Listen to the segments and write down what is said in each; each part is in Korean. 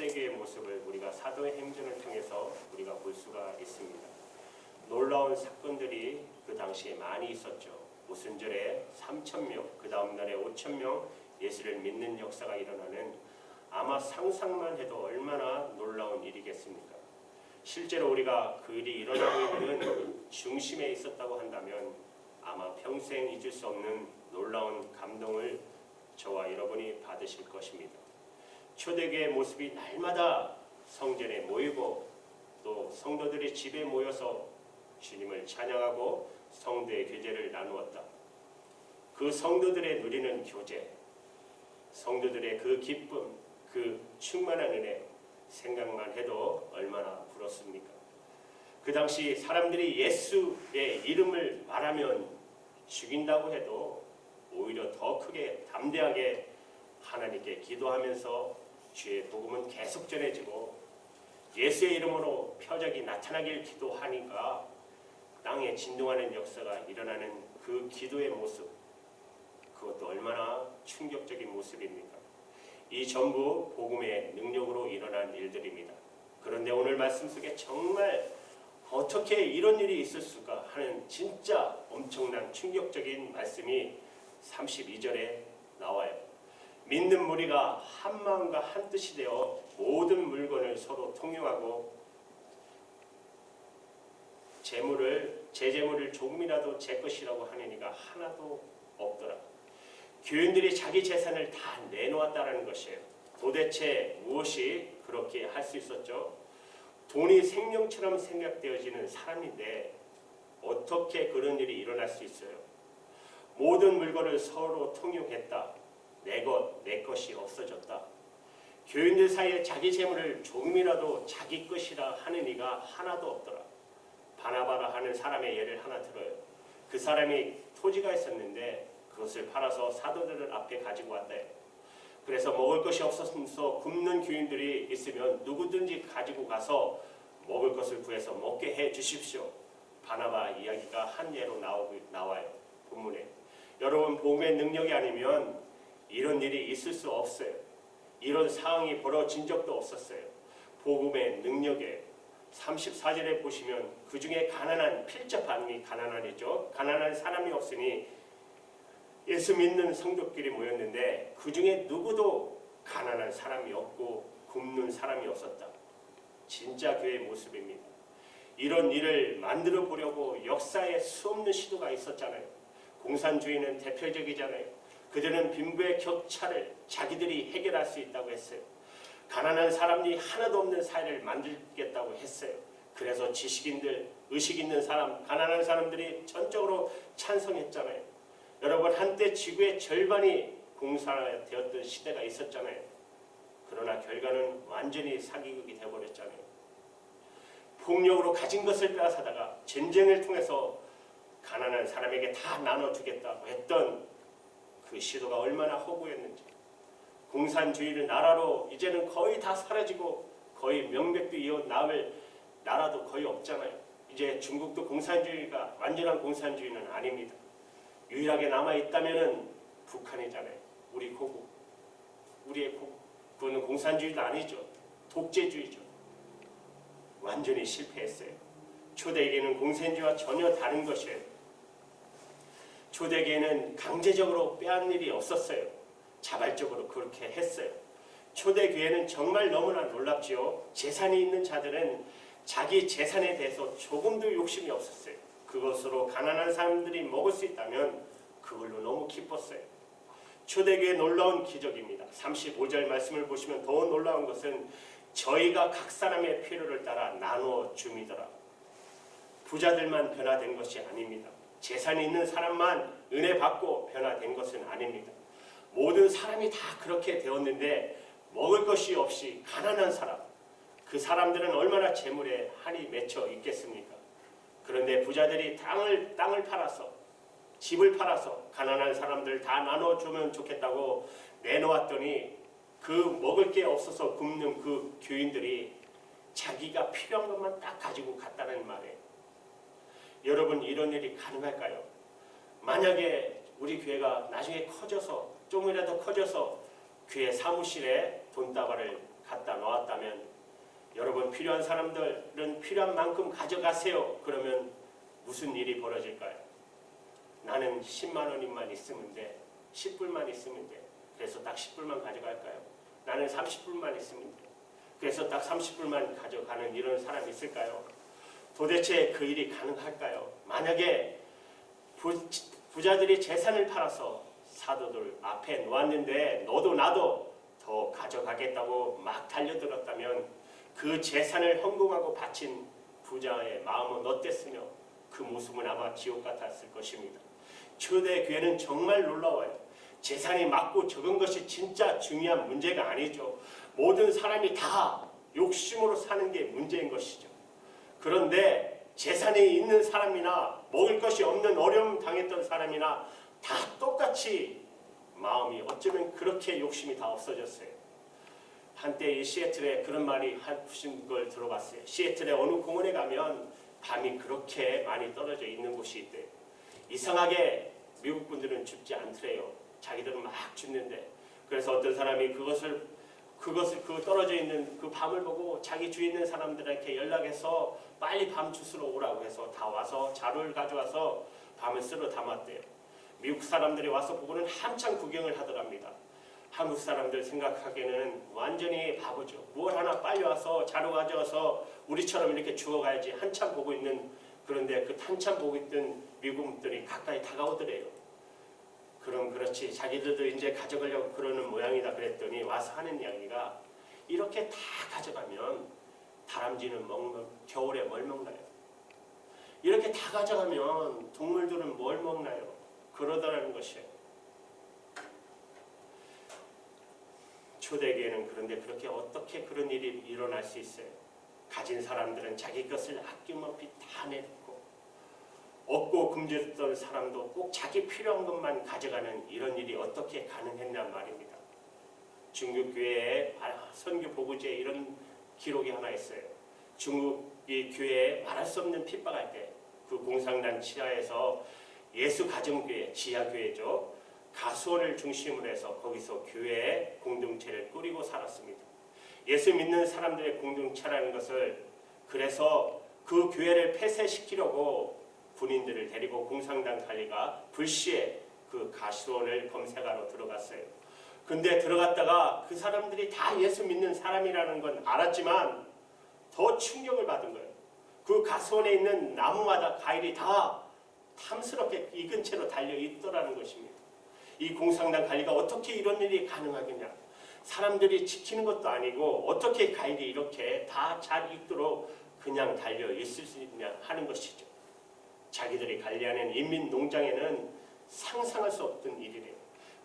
초대교회의 모습을 우리가 사도의 행전을 통해서 우리가 볼 수가 있습니다. 놀라운 사건들이 그 당시에 많이 있었죠. 오순절에 3,000명, 그 다음 날에 5,000명 예수를 믿는 역사가 일어나는, 아마 상상만 해도 얼마나 놀라운 일이겠습니까? 실제로 우리가 그 일이 일어나고 있는 중심에 있었다고 한다면 아마 평생 잊을 수 없는 놀라운 감동을 저와 여러분이 받으실 것입니다. 초대교회의 모습이 날마다 성전에 모이고 또 성도들이 집에 모여서 주님을 찬양하고 성도의 교제를 나누었다. 그 성도들의 누리는 교제, 성도들의 그 기쁨, 그 충만한 은혜, 생각만 해도 얼마나 부럽습니까? 그 당시 사람들이 예수의 이름을 말하면 죽인다고 해도 오히려 더 크게 담대하게 하나님께 기도하면서 주의 복음은 계속 전해지고 예수의 이름으로 표적이 나타나길 기도하니까 땅에 진동하는 역사가 일어나는 그 기도의 모습, 그것도 얼마나 충격적인 모습입니까? 이 전부 복음의 능력으로 일어난 일들입니다. 그런데 오늘 말씀 속에 정말 어떻게 이런 일이 있을 수가 하는 진짜 엄청난 충격적인 말씀이 32절에 나와요. 믿는 무리가 한 마음과 한 뜻이 되어 모든 물건을 서로 통용하고 제 재물을 조금이라도 제 것이라고 하는 이가 하나도 없더라. 교인들이 자기 재산을 다 내놓았다는 것이에요. 도대체 무엇이 그렇게 할 수 있었죠? 돈이 생명처럼 생각되어지는 사람인데 어떻게 그런 일이 일어날 수 있어요? 모든 물건을 서로 통용했다. 내 것이 없어졌다. 교인들 사이에 자기 재물을 조금이라도 자기 것이라 하는 이가 하나도 없더라. 바나바라 하는 사람의 예를 하나 들어요. 그 사람이 토지가 있었는데 그것을 팔아서 사도들을 앞에 가지고 왔대요. 그래서 먹을 것이 없어서 굶는 교인들이 있으면 누구든지 가지고 가서 먹을 것을 구해서 먹게 해 주십시오. 바나바 이야기가 한 예로 나와요. 본문에. 여러분, 복음의 능력이 아니면 이런 일이 있을 수 없어요. 이런 상황이 벌어진 적도 없었어요. 복음의 능력에 34절에 보시면 그 중에 가난한, 필자반이 가난한이죠. 가난한 사람이 없으니 예수 믿는 성도끼리 모였는데 그 중에 누구도 가난한 사람이 없고 굶는 사람이 없었다. 진짜 교회의 모습입니다. 이런 일을 만들어 보려고 역사에 수없는 시도가 있었잖아요. 공산주의는 대표적이잖아요. 그들은 빈부의 격차를 자기들이 해결할 수 있다고 했어요. 가난한 사람이 하나도 없는 사회를 만들겠다고 했어요. 그래서 지식인들, 의식 있는 사람, 가난한 사람들이 전적으로 찬성했잖아요. 여러분, 한때 지구의 절반이 공사되었던 시대가 있었잖아요. 그러나 결과는 완전히 사기극이 되어버렸잖아요. 폭력으로 가진 것을 빼앗아다가 전쟁을 통해서 가난한 사람에게 다 나눠주겠다고 했던 그 시도가 얼마나 허구였는지. 공산주의를 나라로 이제는 거의 다 사라지고 거의 명백도 이어 남을 나라도 거의 없잖아요. 이제 중국도 공산주의가 완전한 공산주의는 아닙니다. 유일하게 남아있다면 북한이잖아요. 우리 고국, 우리의 고국. 그거는 공산주의도 아니죠. 독재주의죠. 완전히 실패했어요. 초대교회는 공산주의와 전혀 다른 것이에요. 초대교회는 강제적으로 빼앗는 일이 없었어요. 자발적으로 그렇게 했어요. 초대교회는 정말 너무나 놀랍지요. 재산이 있는 자들은 자기 재산에 대해서 조금도 욕심이 없었어요. 그것으로 가난한 사람들이 먹을 수 있다면 그걸로 너무 기뻤어요. 초대교회의 놀라운 기적입니다. 35절 말씀을 보시면 더 놀라운 것은 저희가 각 사람의 필요를 따라 나누어 줌이더라. 부자들만 변화된 것이 아닙니다. 재산이 있는 사람만 은혜 받고 변화된 것은 아닙니다. 모든 사람이 다 그렇게 되었는데 먹을 것이 없이 가난한 사람, 그 사람들은 얼마나 재물에 한이 맺혀 있겠습니까? 그런데 부자들이 땅을 팔아서, 집을 팔아서 가난한 사람들 다 나눠주면 좋겠다고 내놓았더니 그 먹을 게 없어서 굶는 그 교인들이 자기가 필요한 것만 딱 가지고 갔다는 말이에요. 여러분, 이런 일이 가능할까요? 만약에 우리 교회가 나중에 커져서, 조금이라도 커져서 교회 사무실에 돈다발을 갖다 놓았다면 여러분 필요한 사람들은 필요한 만큼 가져가세요. 그러면 무슨 일이 벌어질까요? 나는 10만 원만 있으면 돼. 10불만 있으면 돼. 그래서 딱 10불만 가져갈까요? 나는 30불만 있으면 돼. 그래서 딱 30불만 가져가는 이런 사람이 있을까요? 도대체 그 일이 가능할까요? 만약에 부자들이 재산을 팔아서 사도들 앞에 놓았는데 너도 나도 더 가져가겠다고 막 달려들었다면 그 재산을 헌금하고 바친 부자의 마음은 어땠으며 그 모습은 아마 지옥 같았을 것입니다. 초대교회는 정말 놀라워요. 재산이 많고 적은 것이 진짜 중요한 문제가 아니죠. 모든 사람이 다 욕심으로 사는 게 문제인 것이죠. 그런데 재산이 있는 사람이나 먹을 것이 없는 어려움 당했던 사람이나 다 똑같이 마음이 어쩌면 그렇게 욕심이 다 없어졌어요. 한때 이 시애틀에 그런 말이 하신 걸 들어봤어요. 시애틀의 어느 공원에 가면 밤이 그렇게 많이 떨어져 있는 곳이 있대요. 이상하게 미국 분들은 춥지 않더래요. 자기들은 막 춥는데. 그래서 어떤 사람이 그것을 그 떨어져 있는 그 밤을 보고 자기 주위에 있는 사람들에게 연락해서 빨리 밤 주스러 오라고 해서 다 와서 자루를 가져와서 밤을 쓸어 담았대요. 미국 사람들이 와서 보고는 한참 구경을 하더랍니다. 한국 사람들 생각하기에는 완전히 바보죠. 뭘 하나 빨리 와서 자루 가져와서 우리처럼 이렇게 주워가야지 한참 보고 있는. 그런데 그 한참 보고 있던 미국분들이 가까이 다가오더래요. 그럼 그렇지 자기들도 이제 가져가려고 그러는 모양이다 그랬더니 와서 하는 이야기가 이렇게 다 가져가면 다람쥐는 겨울에 뭘 먹나요? 이렇게 다 가져가면 동물들은 뭘 먹나요? 그러더라는 것이에요. 초대교회는 그런데 그렇게 어떻게 그런 일이 일어날 수 있어요? 가진 사람들은 자기 것을 아낌없이 다 내놓고 없고 굶주렸던 사람도 꼭 자기 필요한 것만 가져가는 이런 일이 어떻게 가능했냔 말입니다. 중국 교회에 선교 보고지에 이런 기록이 하나 있어요. 중국이 교회에 말할 수 없는 핍박할 때 그 공산당 지하에서 예수 가정교회, 지하교회죠. 가수원을 중심으로 해서 거기서 교회 공동체를 꾸리고 살았습니다. 예수 믿는 사람들의 공동체라는 것을 그래서 그 교회를 폐쇄시키려고 군인들을 데리고 공산당 관리가 불시에 그 가수원을 검색하러 들어갔어요. 근데 들어갔다가 그 사람들이 다 예수 믿는 사람이라는 건 알았지만 더 충격을 받은 거예요. 그 가수원에 있는 나무마다 과일이 다 탐스럽게 익은 채로 달려있더라는 것입니다. 이 공산당 관리가 어떻게 이런 일이 가능하겠냐. 사람들이 지키는 것도 아니고 어떻게 과일이 이렇게 다 잘 익도록 그냥 달려있을 수 있냐 하는 것이죠. 자기들이 관리하는 인민농장에는 상상할 수 없던 일이래요.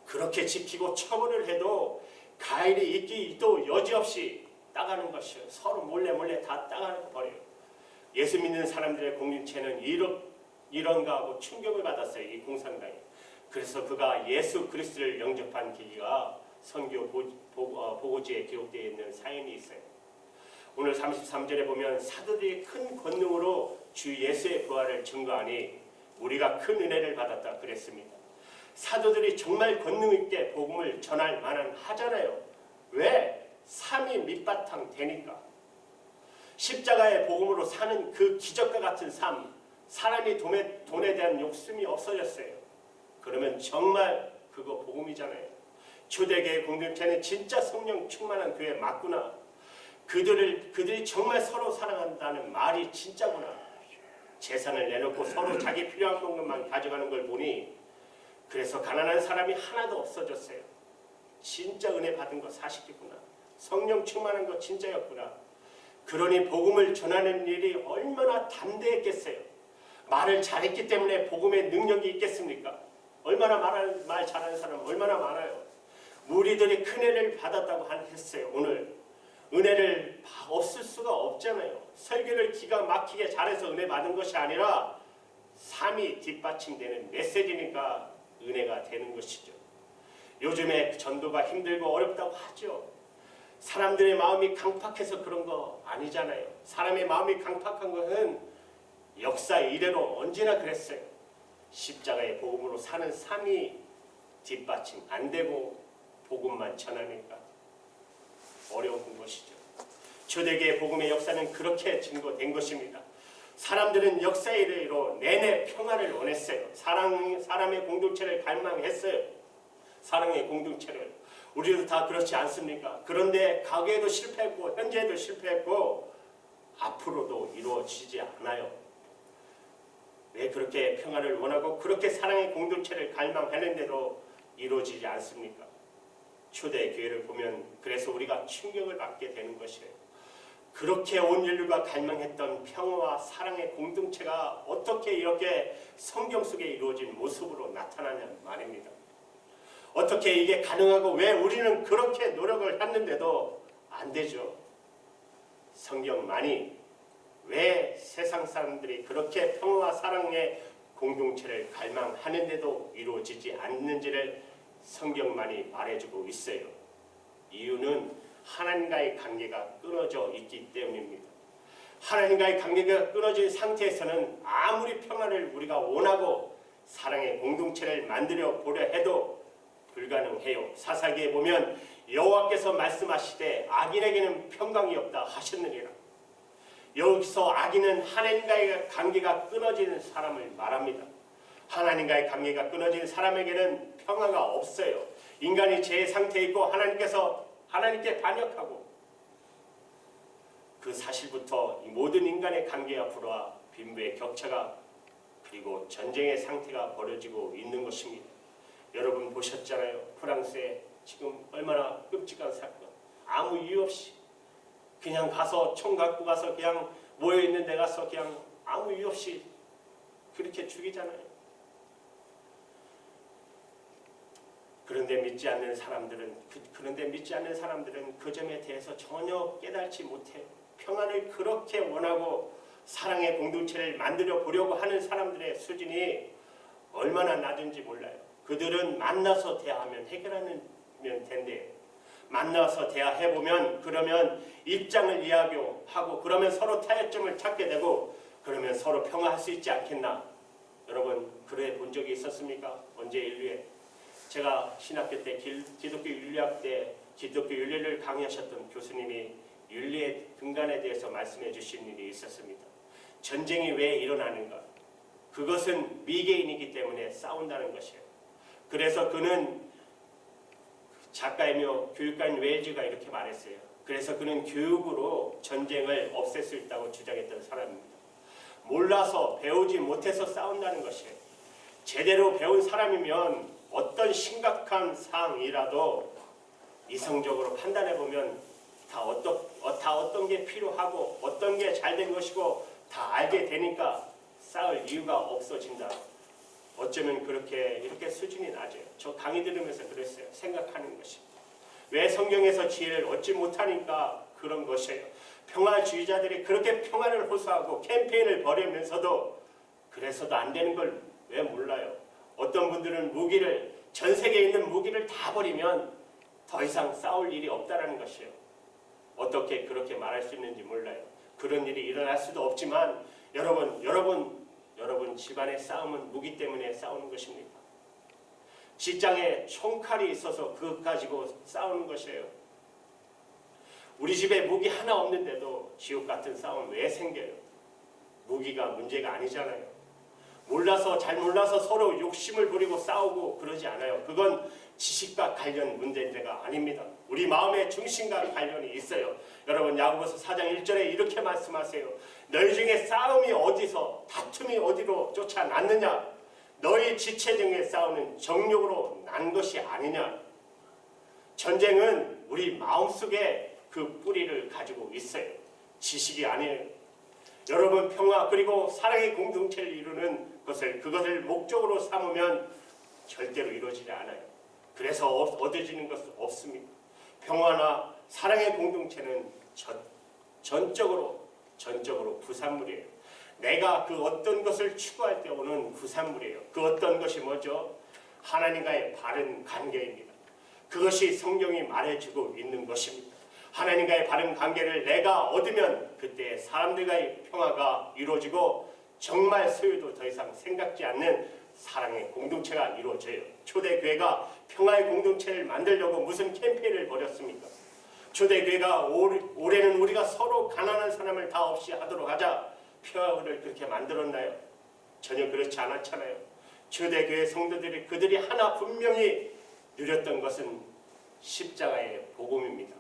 그렇게 지키고 처벌을 해도 과일이 익기도 여지없이 따가는 것이에요. 서로 몰래 다 따가버려요. 예수 믿는 사람들의 공동체는 이런가 하고 충격을 받았어요. 이 공산당이. 그래서 그가 예수 그리스도를 영접한 계기가 선교 보고지에 기록되어 있는 사연이 있어요. 오늘 33절에 보면 사도들이 큰 권능으로 주 예수의 부활을 증거하니 우리가 큰 은혜를 받았다 그랬습니다. 사도들이 정말 권능 있게 복음을 전할 만한 하잖아요. 왜? 삶이 밑바탕 되니까. 십자가의 복음으로 사는 그 기적과 같은 삶, 사람이 돈에 대한 욕심이 없어졌어요. 그러면 정말 그거 복음이잖아요. 초대교회 공동체는 진짜 성령 충만한 교회 맞구나. 그들이 정말 서로 사랑한다는 말이 진짜구나. 재산을 내놓고 서로 자기 필요한 것만 가져가는 걸 보니 그래서 가난한 사람이 하나도 없어졌어요. 진짜 은혜 받은 거 사실이구나. 성령 충만한 거 진짜였구나. 그러니 복음을 전하는 일이 얼마나 담대했겠어요. 말을 잘했기 때문에 복음의 능력이 있겠습니까? 얼마나 말 잘하는 사람 얼마나 많아요. 무리들이 큰 은혜를 받았다고 했어요. 오늘 은혜를 없을 수가 없잖아요. 설교를 기가 막히게 잘해서 은혜 받은 것이 아니라 삶이 뒷받침되는 메시지니까 은혜가 되는 것이죠. 요즘에 전도가 힘들고 어렵다고 하죠. 사람들의 마음이 강팍해서 그런 거 아니잖아요. 사람의 마음이 강팍한 것은 역사 이래로 언제나 그랬어요. 십자가의 복음으로 사는 삶이 뒷받침 안 되고 복음만 전하니까 어려운 거예요. 것이죠. 초대교회 복음의 역사는 그렇게 증거된 것입니다. 사람들은 역사의 이래로 내내 평화를 원했어요. 사람의 공동체를 갈망했어요. 사랑의 공동체를. 우리도 다 그렇지 않습니까? 그런데 과거에도 실패했고 현재에도 실패했고 앞으로도 이루어지지 않아요. 왜 그렇게 평화를 원하고 그렇게 사랑의 공동체를 갈망하는데도 이루어지지 않습니까? 초대교회를 보면 그래서 우리가 충격을 받게 되는 것이에요. 그렇게 온 인류가 갈망했던 평화와 사랑의 공동체가 어떻게 이렇게 성경 속에 이루어진 모습으로 나타나냐는 말입니다. 어떻게 이게 가능하고 왜 우리는 그렇게 노력을 했는데도 안 되죠? 성경만이 왜 세상 사람들이 그렇게 평화와 사랑의 공동체를 갈망하는데도 이루어지지 않는지를 성경만이 말해주고 있어요. 이유는 하나님과의 관계가 끊어져 있기 때문입니다. 하나님과의 관계가 끊어진 상태에서는 아무리 평화를 우리가 원하고 사랑의 공동체를 만들어 보려 해도 불가능해요. 사사기에 보면 여호와께서 말씀하시되 악인에게는 평강이 없다 하셨느니라. 여기서 악인은 하나님과의 관계가 끊어지는 사람을 말합니다. 하나님과의 관계가 끊어진 사람에게는 평화가 없어요. 인간이 죄의 상태에 있고 하나님께 반역하고 그 사실부터 이 모든 인간의 관계가 불화, 빈부의 격차가 그리고 전쟁의 상태가 벌어지고 있는 것입니다. 여러분 보셨잖아요. 프랑스에 지금 얼마나 끔찍한 사건. 아무 이유 없이 그냥 가서 총 갖고 가서 그냥 모여있는 데 가서 그냥 아무 이유 없이 그렇게 죽이잖아요. 그런데 믿지 않는 사람들은 그 점에 대해서 전혀 깨닫지 못해요. 평화를 그렇게 원하고 사랑의 공동체를 만들어 보려고 하는 사람들의 수준이 얼마나 낮은지 몰라요. 그들은 만나서 대화하면 해결하면 된대요. 만나서 대화해보면 그러면 입장을 이야기하고 그러면 서로 타협점을 찾게 되고 그러면 서로 평화할 수 있지 않겠나. 여러분 그래 본 적이 있었습니까? 언제 인류에? 제가 신학교 때 기독교 윤리학 때 기독교 윤리를 강의하셨던 교수님이 윤리의 근간에 대해서 말씀해 주신 일이 있었습니다. 전쟁이 왜 일어나는가? 그것은 미개인이기 때문에 싸운다는 것이에요. 그래서 그는 작가이며 교육가인 웨일즈가 이렇게 말했어요. 그래서 그는 교육으로 전쟁을 없앨 수 있다고 주장했던 사람입니다. 몰라서 배우지 못해서 싸운다는 것이에요. 제대로 배운 사람이면 어떤 심각한 사항이라도 이성적으로 판단해보면 다 어떤 게 필요하고 어떤 게 잘된 것이고 다 알게 되니까 싸울 이유가 없어진다. 어쩌면 이렇게 수준이 낮아요. 저 강의 들으면서 그랬어요. 생각하는 것이. 왜 성경에서 지혜를 얻지 못하니까 그런 것이에요. 평화주의자들이 그렇게 평화를 호소하고 캠페인을 벌이면서도 그래서도 안 되는 걸 왜 몰라요? 어떤 분들은 전 세계에 있는 무기를 다 버리면 더 이상 싸울 일이 없다는 것이에요. 어떻게 그렇게 말할 수 있는지 몰라요. 그런 일이 일어날 수도 없지만 여러분 집안의 싸움은 무기 때문에 싸우는 것입니다. 직장에 총칼이 있어서 그것 가지고 싸우는 것이에요. 우리 집에 무기 하나 없는데도 지옥 같은 싸움 왜 생겨요? 무기가 문제가 아니잖아요. 잘 몰라서 서로 욕심을 부리고 싸우고 그러지 않아요. 그건 지식과 관련 문제가 아닙니다. 우리 마음의 중심과 관련이 있어요. 여러분 야고보서 4장 1절에 이렇게 말씀하세요. 너희 중에 다툼이 어디로 쫓아났느냐? 너희 지체 중에 싸우는 정욕으로 난 것이 아니냐? 전쟁은 우리 마음속에 그 뿌리를 가지고 있어요. 지식이 아니에요. 여러분 평화 그리고 사랑의 공동체를 이루는 그것을 목적으로 삼으면 절대로 이루어지지 않아요. 그래서 얻어지는 것은 없습니다. 평화나 사랑의 공동체는 전적으로 부산물이에요. 내가 그 어떤 것을 추구할 때 오는 부산물이에요. 그 어떤 것이 뭐죠? 하나님과의 바른 관계입니다. 그것이 성경이 말해주고 있는 것입니다. 하나님과의 바른 관계를 내가 얻으면 그때 사람들과의 평화가 이루어지고 정말 소유도 더 이상 생각지 않는 사랑의 공동체가 이루어져요. 초대교회가 평화의 공동체를 만들려고 무슨 캠페인을 벌였습니까? 초대교회가 올해는 우리가 서로 가난한 사람을 다 없이 하도록 하자 표어를 그렇게 만들었나요? 전혀 그렇지 않았잖아요. 초대교회 성도들이 그들이 하나 분명히 누렸던 것은 십자가의 복음입니다.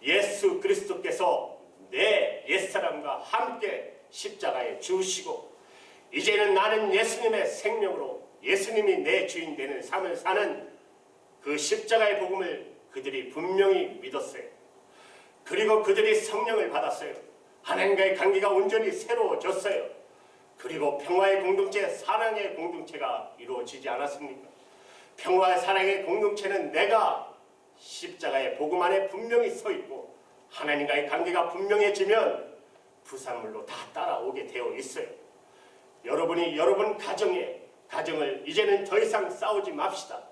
예수 그리스도께서 내 옛사람과 함께 십자가에 죽으시고 이제는 나는 예수님의 생명으로 예수님이 내 주인 되는 삶을 사는 그 십자가의 복음을 그들이 분명히 믿었어요. 그리고 그들이 성령을 받았어요. 하나님과의 관계가 온전히 새로워졌어요. 그리고 평화의 공동체, 사랑의 공동체가 이루어지지 않았습니까? 평화의 사랑의 공동체는 내가 십자가의 복음 안에 분명히 서 있고 하나님과의 관계가 분명해지면 부산물로 다 따라오게 되어 있어요. 여러분이 여러분 가정을 이제는 더 이상 싸우지 맙시다.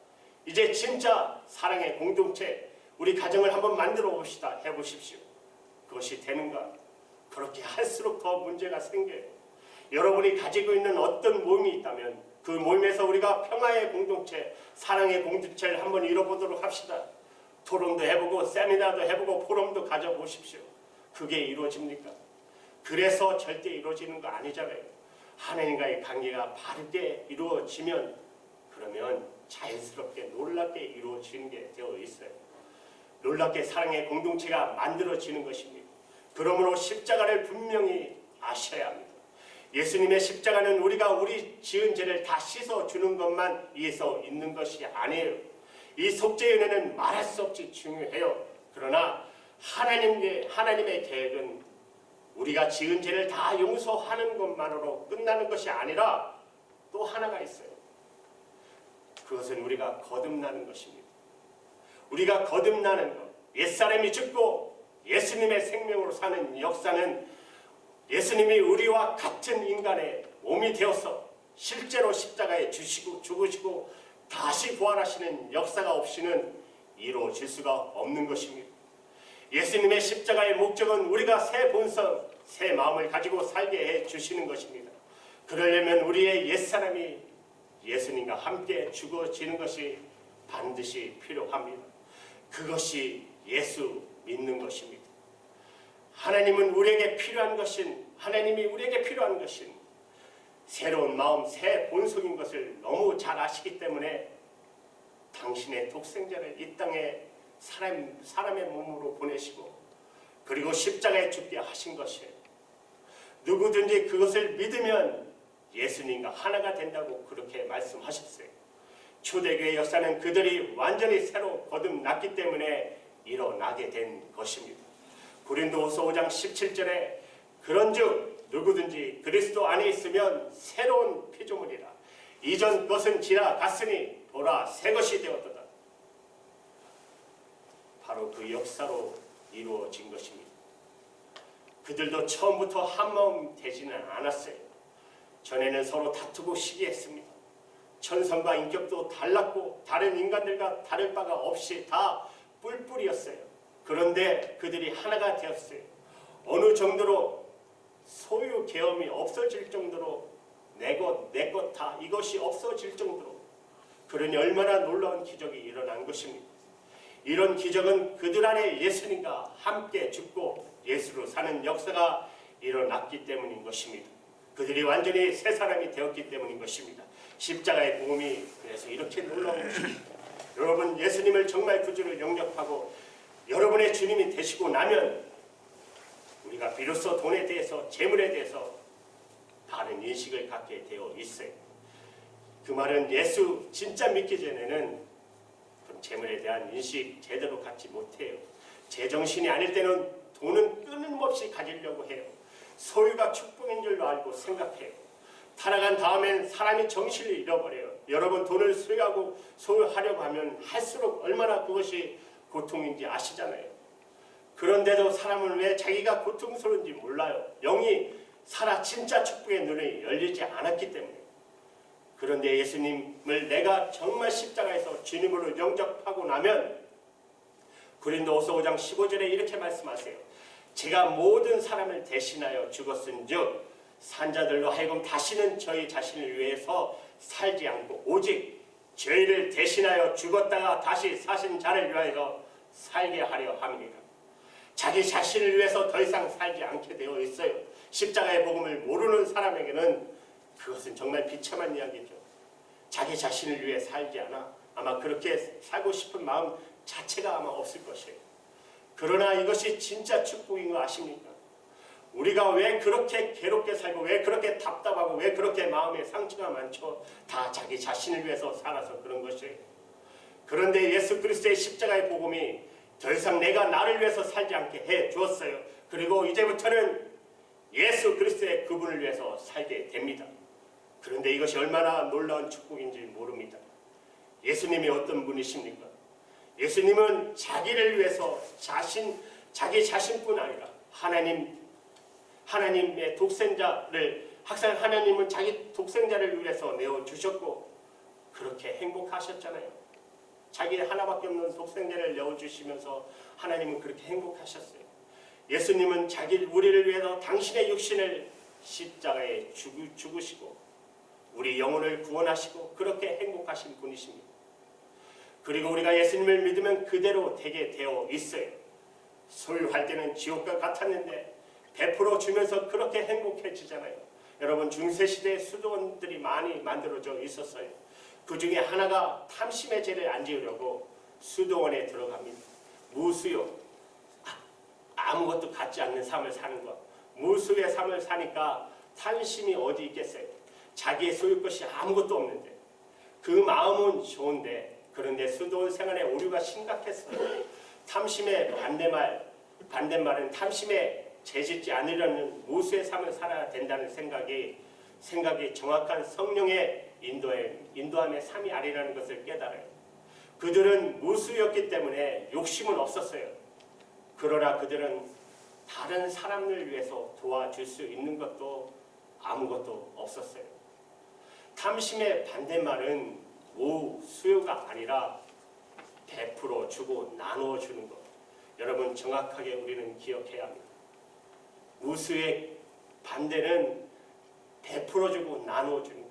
이제 진짜 사랑의 공동체, 우리 가정을 한번 만들어 봅시다. 해보십시오. 그것이 되는가? 그렇게 할수록 더 문제가 생겨요. 여러분이 가지고 있는 어떤 모임이 있다면 그 모임에서 우리가 평화의 공동체, 사랑의 공동체를 한번 이뤄보도록 합시다. 토론도 해보고 세미나도 해보고 포럼도 가져보십시오. 그게 이루어집니까? 그래서 절대 이루어지는 거 아니잖아요. 하나님과의 관계가 바르게 이루어지면 그러면 자연스럽게 놀랍게 이루어지는 게 되어 있어요. 놀랍게 사랑의 공동체가 만들어지는 것입니다. 그러므로 십자가를 분명히 아셔야 합니다. 예수님의 십자가는 우리가 우리 지은 죄를 다 씻어주는 것만 위해서 있는 것이 아니에요. 이 속죄의 은혜는 말할 수 없이 중요해요. 그러나 하나님의 계획은 우리가 지은 죄를 다 용서하는 것만으로 끝나는 것이 아니라 또 하나가 있어요. 그것은 우리가 거듭나는 것입니다. 우리가 거듭나는 것, 옛사람이 죽고 예수님의 생명으로 사는 역사는 예수님이 우리와 같은 인간의 몸이 되어서 실제로 십자가에 죽으시고 다시 부활하시는 역사가 없이는 이루어질 수가 없는 것입니다. 예수님의 십자가의 목적은 우리가 새 본성, 새 마음을 가지고 살게 해 주시는 것입니다. 그러려면 우리의 옛사람이 예수님과 함께 죽어지는 것이 반드시 필요합니다. 그것이 예수 믿는 것입니다. 하나님이 우리에게 필요한 것인 새로운 마음, 새 본성인 것을 너무 잘 아시기 때문에 당신의 독생자를 이 땅에 사람의 몸으로 보내시고 그리고 십자가에 죽게 하신 것이에요. 누구든지 그것을 믿으면 예수님과 하나가 된다고 그렇게 말씀하셨어요. 초대교회 역사는 그들이 완전히 새로 거듭났기 때문에 일어나게 된 것입니다. 고린도후서 5장 17절에 그런즉 누구든지 그리스도 안에 있으면 새로운 피조물이라. 이전 것은 지나갔으니 보라 새 것이 되었도다. 바로 그 역사로 이루어진 것입니다. 그들도 처음부터 한마음 되지는 않았어요. 전에는 서로 다투고 시기했습니다. 천성과 인격도 달랐고 다른 인간들과 다를 바가 없이 다 뿔뿔이었어요. 그런데 그들이 하나가 되었어요. 어느 정도로 소유 계엄이 없어질 정도로 내 것 다 이것이 없어질 정도로 그러니 얼마나 놀라운 기적이 일어난 것입니다. 이런 기적은 그들 안에 예수님과 함께 죽고 예수로 사는 역사가 일어났기 때문인 것입니다. 그들이 완전히 새 사람이 되었기 때문인 것입니다. 십자가의 복음이 그래서 이렇게 놀라운 것입니다. 여러분 예수님을 정말 구주로 영접하고 여러분의 주님이 되시고 나면 우리가 비로소 돈에 대해서 재물에 대해서 바른 인식을 갖게 되어 있어요. 그 말은 예수 진짜 믿기 전에는 재물에 대한 인식 제대로 갖지 못해요. 제정신이 아닐 때는 돈은 끊임없이 가지려고 해요. 소유가 축복인 줄로 알고 생각해요. 타락한 다음엔 사람이 정신을 잃어버려요. 여러분 돈을 소유하려고 하면 할수록 얼마나 그것이 고통인지 아시잖아요. 그런데도 사람은 왜 자기가 고통스러운지 몰라요. 영이 살아 진짜 축복의 눈이 열리지 않았기 때문에. 그런데 예수님을 내가 정말 십자가에서 주님으로 영접하고 나면 고린도후서 5장 15절에 이렇게 말씀하세요. 제가 모든 사람을 대신하여 죽었은즉 산자들로 하여금 다시는 저희 자신을 위해서 살지 않고 오직 저희를 대신하여 죽었다가 다시 사신 자를 위하여 살게 하려 함이니라. 자기 자신을 위해서 더 이상 살지 않게 되어 있어요. 십자가의 복음을 모르는 사람에게는 그것은 정말 비참한 이야기죠. 자기 자신을 위해 살지 않아 아마 그렇게 살고 싶은 마음 자체가 아마 없을 것이에요. 그러나 이것이 진짜 축복인 거 아십니까? 우리가 왜 그렇게 괴롭게 살고 왜 그렇게 답답하고 왜 그렇게 마음에 상처가 많죠? 다 자기 자신을 위해서 살아서 그런 것이에요. 그런데 예수 그리스도의 십자가의 복음이 더 이상 내가 나를 위해서 살지 않게 해 주었어요. 그리고 이제부터는 예수 그리스도의 그분을 위해서 살게 됩니다. 그런데 이것이 얼마나 놀라운 축복인지 모릅니다. 예수님이 어떤 분이십니까? 예수님은 자기를 위해서 자기 자신뿐 아니라 하나님의 독생자를 항상 하나님은 자기 독생자를 위해서 내어주셨고 그렇게 행복하셨잖아요. 자기 하나밖에 없는 독생자를 내어주시면서 하나님은 그렇게 행복하셨어요. 예수님은 우리를 위해서 당신의 육신을 십자가에 죽으시고 우리 영혼을 구원하시고 그렇게 행복하신 분이십니다. 그리고 우리가 예수님을 믿으면 그대로 되게 되어 있어요. 소유할 때는 지옥과 같았는데 베풀어 주면서 그렇게 행복해지잖아요. 여러분 중세시대에 수도원들이 많이 만들어져 있었어요. 그 중에 하나가 탐심의 죄를 안 지으려고 수도원에 들어갑니다. 무수요. 아무것도 갖지 않는 삶을 사는 것. 무수의 삶을 사니까 탐심이 어디 있겠어요. 자기의 소유 것이 아무것도 없는데 그 마음은 좋은데 그런데 수도원 생활의 오류가 심각했어요. 탐심의 반대말은 탐심에 죄짓지 않으려는 무수의 삶을 살아야 된다는 생각이 정확한 성령의 인도함의 삶이 아니라는 것을 깨달아요. 그들은 무수였기 때문에 욕심은 없었어요. 그러나 그들은 다른 사람을 위해서 도와줄 수 있는 것도 아무것도 없었어요. 탐심의 반대말은 무수요가 아니라 베풀어 주고 나누어 주는 것. 여러분 정확하게 우리는 기억해야 합니다. 무수의 반대는 베풀어 주고 나누어 주는 것.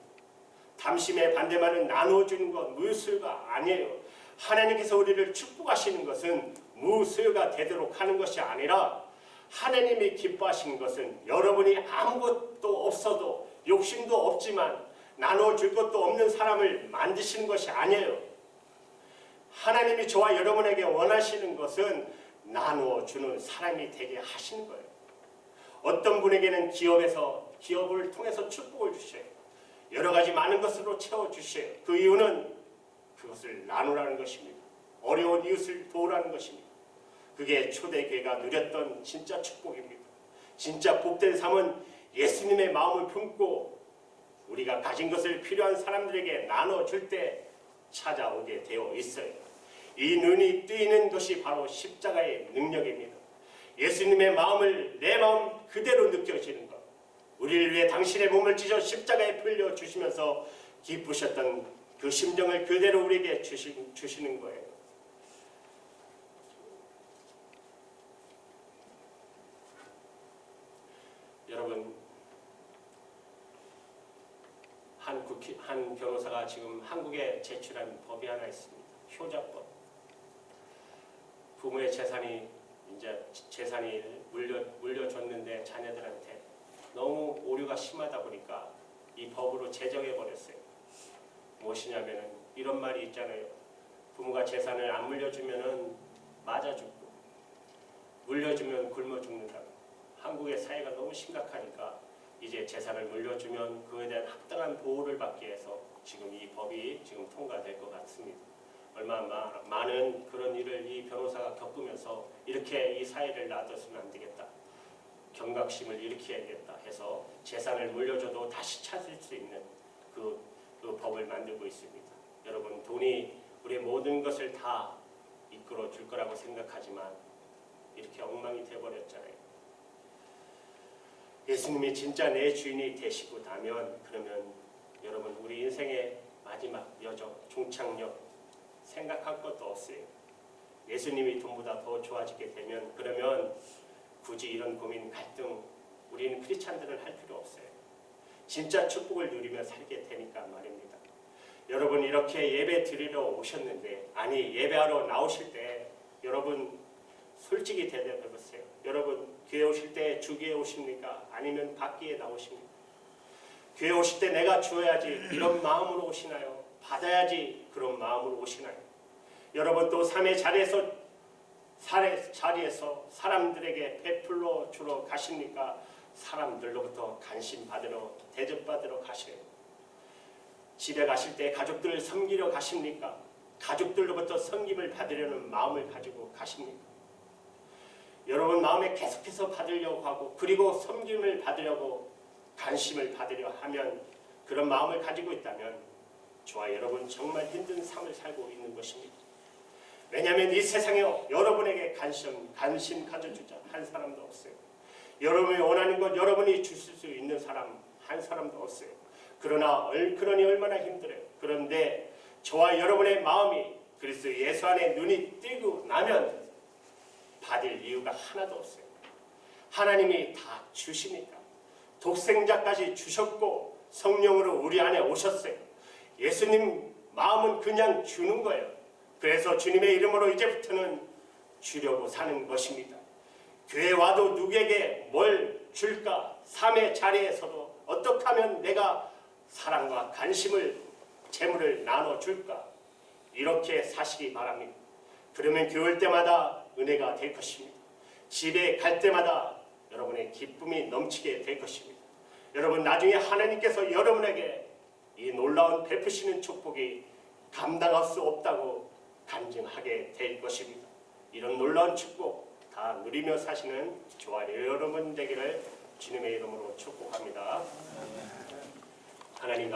탐심의 반대말은 나누어 주는 것, 무수요가 아니에요. 하나님께서 우리를 축복하시는 것은 무수요가 되도록 하는 것이 아니라 하나님이 기뻐하시는 것은 여러분이 아무것도 없어도 욕심도 없지만 나눠줄 것도 없는 사람을 만드시는 것이 아니에요. 하나님이 저와 여러분에게 원하시는 것은 나누어 주는 사람이 되게 하시는 거예요. 어떤 분에게는 기업을 통해서 축복을 주셔요. 여러 가지 많은 것으로 채워주셔요. 그 이유는 그것을 나누라는 것입니다. 어려운 이웃을 도우라는 것입니다. 그게 초대교회가 누렸던 진짜 축복입니다. 진짜 복된 삶은 예수님의 마음을 품고 우리가 가진 것을 필요한 사람들에게 나눠줄 때 찾아오게 되어 있어요. 이 눈이 뜨이는 것이 바로 십자가의 능력입니다. 예수님의 마음을 내 마음 그대로 느껴지는 것. 우리를 위해 당신의 몸을 찢어 십자가에 풀려 주시면서 기쁘셨던 그 심정을 그대로 우리에게 주시는 거예요. 여러분, 한 변호사가 지금 한국에 제출한 법이 하나 있습니다. 효자법. 부모의 재산이 물려줬는데 자녀들한테 너무 오류가 심하다 보니까 이 법으로 제정해 버렸어요. 무엇이냐면은 이런 말이 있잖아요. 부모가 재산을 안 물려주면은 맞아 죽고 물려주면 굶어 죽는다. 한국의 사회가 너무 심각하니까 이제 재산을 물려주면 그에 대한 합당한 보호를 받기 위해서 지금 이 법이 지금 통과될 것 같습니다. 얼마나 많은 그런 일을 이 변호사가 겪으면서 이렇게 이 사회를 놔둬서는 안 되겠다. 경각심을 일으켜야겠다 해서 재산을 물려줘도 다시 찾을 수 있는 그 법을 만들고 있습니다. 여러분, 돈이 우리의 모든 것을 다 이끌어 줄 거라고 생각하지만 이렇게 엉망이 되어버렸잖아요. 예수님이 진짜 내 주인이 되시고 나면 그러면 여러분 우리 인생의 마지막 여정, 종착역 생각할 것도 없어요. 예수님이 돈보다 더 좋아지게 되면 그러면 굳이 이런 고민, 갈등 우리는 크리스찬들은 할 필요 없어요. 진짜 축복을 누리며 살게 되니까 말입니다. 여러분 이렇게 예배 드리러 오셨는데 예배하러 나오실 때 여러분 솔직히 대답해 보세요. 여러분 교회 오실 때 주기에 오십니까? 아니면 밖에 나오십니까? 교회 오실 때 내가 주어야지 이런 마음으로 오시나요? 받아야지 그런 마음으로 오시나요? 여러분 또 삶의 자리에서 사람들에게 베풀러 주러 가십니까? 사람들로부터 관심 받으러 대접받으러 가셔요. 집에 가실 때 가족들을 섬기러 가십니까? 가족들로부터 섬김을 받으려는 마음을 가지고 가십니까? 여러분 마음에 계속해서 받으려고 하고 그리고 섬김을 받으려고 관심을 받으려 하면 그런 마음을 가지고 있다면 저와 여러분 정말 힘든 삶을 살고 있는 것입니다. 왜냐하면 이 세상에 여러분에게 관심 가져주자 한 사람도 없어요. 여러분이 원하는 것 여러분이 주실 수 있는 사람 한 사람도 없어요. 그러니 얼마나 힘들어요. 그런데 저와 여러분의 마음이 그리스도 예수 안에 눈이 뜨고 나면 받을 이유가 하나도 없어요. 하나님이 다 주시니까. 독생자까지 주셨고 성령으로 우리 안에 오셨어요. 예수님 마음은 그냥 주는 거예요. 그래서 주님의 이름으로 이제부터는 주려고 사는 것입니다. 교회 와도 누구에게 뭘 줄까? 삶의 자리에서도 어떻게 하면 내가 사랑과 관심을 재물을 나눠줄까? 이렇게 사시기 바랍니다. 그러면 교회 올 때마다 은혜가 될 것입니다. 집에 갈 때마다 여러분의 기쁨이 넘치게 될 것입니다. 여러분 나중에 하나님께서 여러분에게 이 놀라운 베푸시는 축복이 감당할 수 없다고 간증하게 될 것입니다. 이런 놀라운 축복 다 누리며 사시는 저와 여러분 되기를 주님의 이름으로 축복합니다. 하나님